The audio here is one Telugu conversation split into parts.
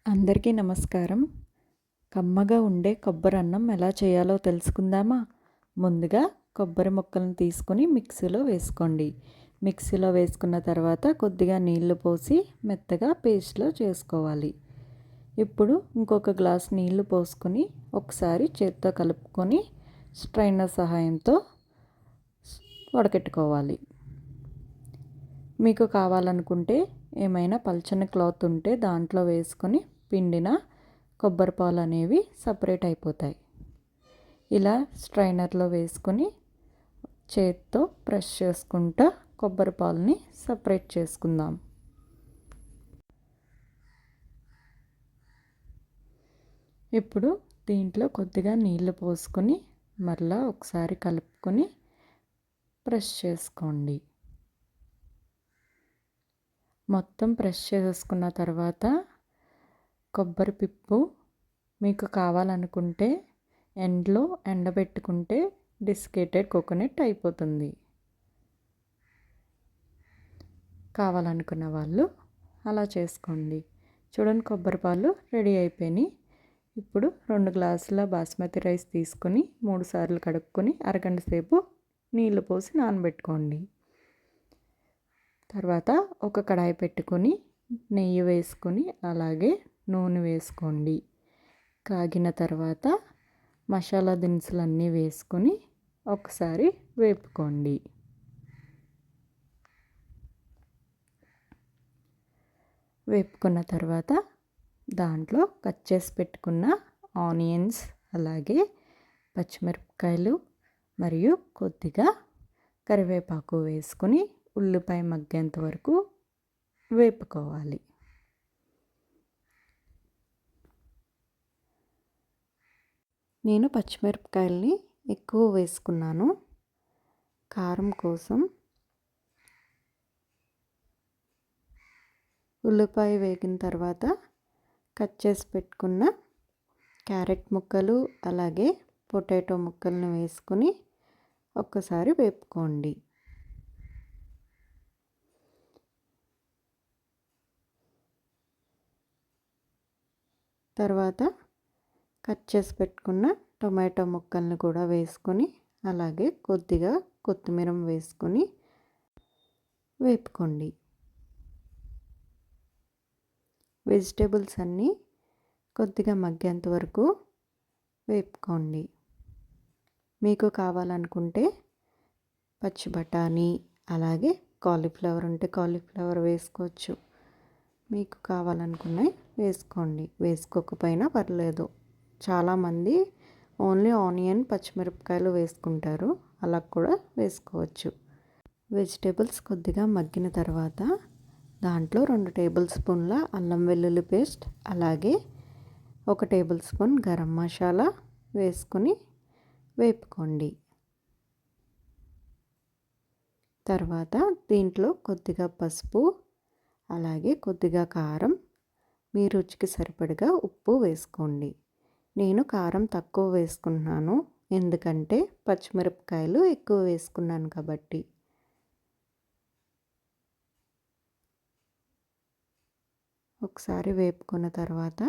అందరికీ నమస్కారం. కమ్మగా ఉండే కొబ్బరన్నం ఎలా చేయాలో తెలుసుకుందామా? ముందుగా కొబ్బరి ముక్కలను తీసుకొని మిక్సీలో వేసుకోండి. మిక్సీలో వేసుకున్న తర్వాత కొద్దిగా నీళ్లు పోసి మెత్తగా పేస్ట్‌లో చేసుకోవాలి. ఇప్పుడు ఇంకొక గ్లాస్ నీళ్లు పోసుకొని ఒకసారి చేత్తో కలుపుకొని స్ట్రైనర్ సహాయంతో వడకెట్టుకోవాలి. మీకు కావాలనుకుంటే ఏమైనా పల్చని క్లాత్ ఉంటే దాంట్లో వేసుకొని పిండిన కొబ్బరి పాలు అనేవి సపరేట్ అయిపోతాయి. ఇలా స్ట్రైనర్లో వేసుకొని చేత్తో ప్రెస్ చేసుకుంటూ కొబ్బరి పాలని సపరేట్ చేసుకుందాం. ఇప్పుడు దీంట్లో కొద్దిగా నీళ్లు పోసుకొని మరలా ఒకసారి కలుపుకొని ప్రెస్ చేసుకోండి. మొత్తం ప్రెస్ చేసేసుకున్న తర్వాత కొబ్బరి పిప్పు మీకు కావాలనుకుంటే ఎండలో ఎండబెట్టుకుంటే డిస్కేటెడ్ కోకోనట్ అయిపోతుంది. కావాలనుకున్న వాళ్ళు అలా చేసుకోండి. చూడండి, కొబ్బరి పాలు రెడీ అయిపోయినాయి. ఇప్పుడు 2 గ్లాసుల బాస్మతి రైస్ తీసుకొని 3 సార్లు కడుక్కొని అరగంట సేపు నీళ్లు పోసి నానబెట్టుకోండి. తర్వాత ఒక కడాయి పెట్టుకొని నెయ్యి వేసుకొని అలాగే నూనె వేసుకోండి. కాగిన తర్వాత మసాలా దినుసులన్నీ వేసుకొని ఒకసారి వేపుకోండి. వేపుకున్న తర్వాత దాంట్లో కట్ చేసి పెట్టుకున్న ఆనియన్స్ అలాగే పచ్చిమిరపకాయలు మరియు కొద్దిగా కరివేపాకు వేసుకొని ఉల్లిపాయ మగ్గేంత వరకు వేపుకోవాలి. నేను పచ్చిమిరపకాయల్ని ఎక్కువ వేసుకున్నాను కారం కోసం. ఉల్లిపాయ వేగిన తర్వాత కట్ చేసి పెట్టుకున్న క్యారెట్ ముక్కలు అలాగే పొటాటో ముక్కలను వేసుకొని ఒక్కసారి వేపుకోండి. తర్వాత కట్ చేసి పెట్టుకున్న టొమాటో ముక్కల్ని కూడా వేసుకొని అలాగే కొద్దిగా కొత్తిమీర వేసుకొని వేపుకోండి. వెజిటేబుల్స్ అన్నీ కొద్దిగా మగ్గేంత వరకు వేపుకోండి. మీకు కావాలనుకుంటే పచ్చి బఠానీ అలాగే కాలీఫ్లవర్ ఉంటే కాలీఫ్లవర్ వేసుకోవచ్చు. మీకు కావాలనుకున్నవి వేసుకోండి, వేసుకోకపోయినా పర్లేదు. చాలామంది ఓన్లీ ఆనియన్ పచ్చిమిరపకాయలు వేసుకుంటారు, అలా కూడా వేసుకోవచ్చు. వెజిటేబుల్స్ కొద్దిగా మగ్గిన తర్వాత దాంట్లో 2 టేబుల్ స్పూన్ల అల్లం వెల్లుల్లి పేస్ట్ అలాగే 1 టేబుల్ స్పూన్ గరం మసాలా వేసుకొని వేపుకోండి. తర్వాత దీంట్లో కొద్దిగా పసుపు అలాగే కొద్దిగా కారం, మీ రుచికి సరిపడగా ఉప్పు వేసుకోండి. నేను కారం తక్కువ వేసుకున్నాను ఎందుకంటే పచ్చిమిరపకాయలు ఎక్కువ వేసుకున్నాను కాబట్టి. ఒకసారి వేపుకున్న తర్వాత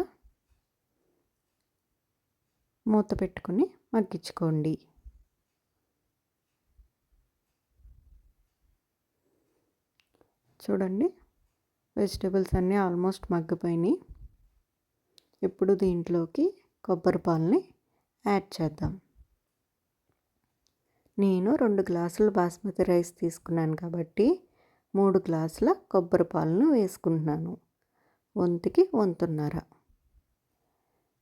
మూత పెట్టుకొని మగ్గించుకోండి. చూడండి, వెజిటేబుల్స్ అన్నీ ఆల్మోస్ట్ మగ్గిపోయినాయి. ఇప్పుడు దీంట్లోకి కొబ్బరి పాలని యాడ్ చేద్దాం. నేను 2 గ్లాసులు బాస్మతి రైస్ తీసుకున్నాను కాబట్టి 3 గ్లాసుల కొబ్బరి పాలను వేసుకుంటున్నాను. వంతుకి వంతున్నర.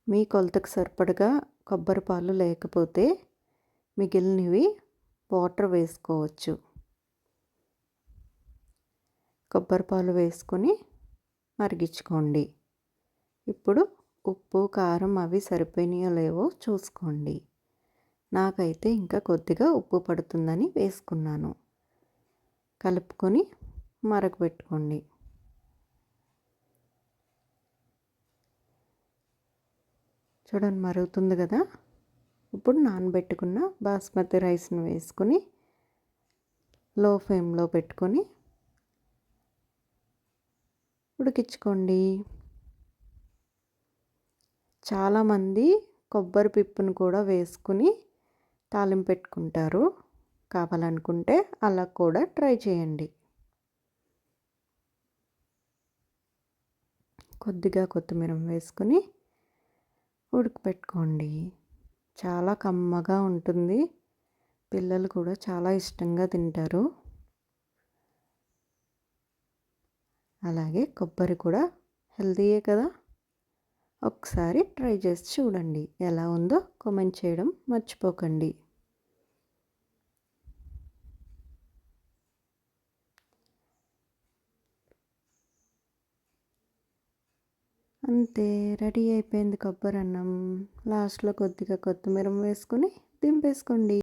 మీ కొలతకు సరిపడగా కొబ్బరి పాలు లేకపోతే మిగిలినవి వాటర్ వేసుకోవచ్చు. కొబ్బరి పాలు వేసుకొని మరిగించుకోండి. ఇప్పుడు ఉప్పు కారం అవి సరిపోయినాయో లేవో చూసుకోండి. నాకైతే ఇంకా కొద్దిగా ఉప్పు పడుతుందని వేసుకున్నాను. కలుపుకొని మరగబెట్టుకోండి. చూడండి, మరుగుతుంది కదా. ఇప్పుడు నానబెట్టుకున్న బాస్మతి రైస్ను వేసుకొని లో ఫ్లేమ్లో పెట్టుకొని ఉడికించుకోండి. చాలామంది కొబ్బరి పిప్పును కూడా వేసుకుని తాలింపు పెట్టుకుంటారు. కావాలనుకుంటే అలా కూడా ట్రై చేయండి. కొద్దిగా కొత్తిమీర వేసుకుని ఉడకపెట్టుకోండి. చాలా కమ్మగా ఉంటుంది. పిల్లలు కూడా చాలా ఇష్టంగా తింటారు. అలాగే కొబ్బరి కూడా హెల్తీయే కదా. ఒకసారి ట్రై చేసి చూడండి. ఎలా ఉందో కామెంట్ చేయడం మర్చిపోకండి. అంతే, రెడీ అయిపోయింది కొబ్బరి అన్నం. లాస్ట్లో కొద్దిగా కొత్తిమీర వేసుకొని దింపేసుకోండి.